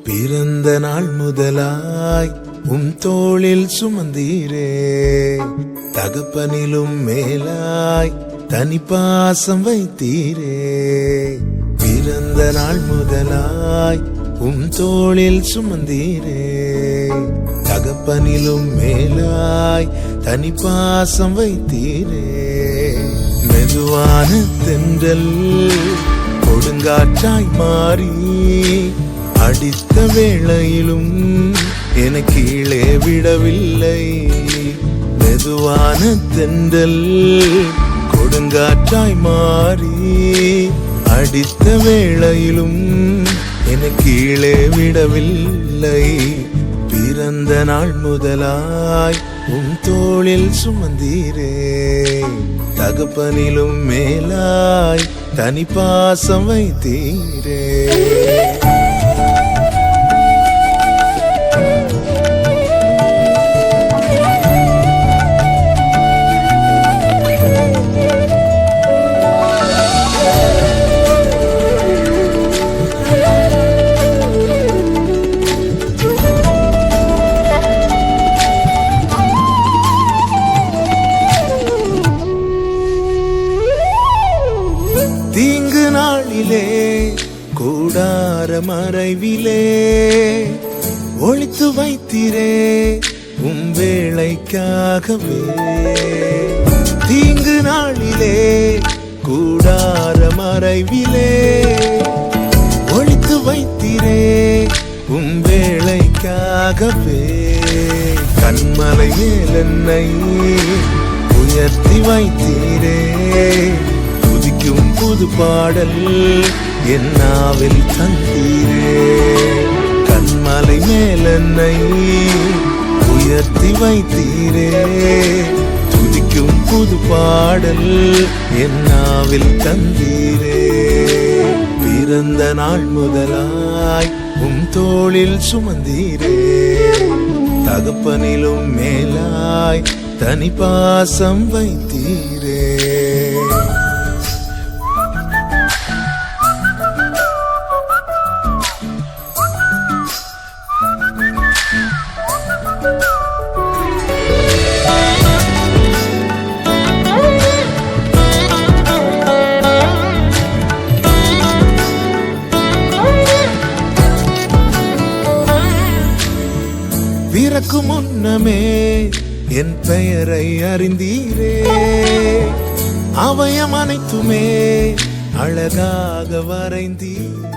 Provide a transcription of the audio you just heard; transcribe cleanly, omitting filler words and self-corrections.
பிறந்த நாள் முதலாய் தோளில் சுமந்தீரே, தகப்பனிலும் மேலாய் தனி பாசம் வைத்தீரே. பிறந்த நாள் முதலாய் தோளில் சுமந்தீரே, தகப்பனிலும் மேலாய் தனி பாசம் வைத்தீரே. மெதுவான தென்றல் கொடுங்காற்றாய் மாறி அடித்த வேளையிலும் என கீழே விடவில்லை. மெதுவான தென்றல் கொடுங்காற்றாய் மாறி அடித்த வேளையிலும் என கீழே விடவில்லை. பிறந்த நாள் முதலாய் தோளில் சுமந்தீரே, தகப்பனிலும் மேலாய் தனி பாசம் வைத்தீரே. தீங்கு நாளிலே கூடார மறைவிலே ஒளித்து வைத்தீரே வேளைக்காகவே. தீங்கு நாளிலே கூடார மறைவிலே ஒளித்து வைத்தீரே வேளைக்காகவே. கண்மலை மேல் என்னை உயர்த்தி வைத்தீரே, துதிக்கும் புது பாடல் என் நாவில் தந்தீரே. கண்மலை மேல் என்னை உயர்த்தி வைத்தீரே, துதிக்கும் புது பாடல் என் நாவில் தந்தீரே. பிறந்த நாள் முதலாய் தோளில் சுமந்தீரே, தகப்பனிலும் மேலாய் தனி பாசம் வைத்தீரே. பிறக்கு முன்னமே என் பெயரை அறிந்தீரே, அவயம் அனைத்துமே அழகாக வரைந்தீர்.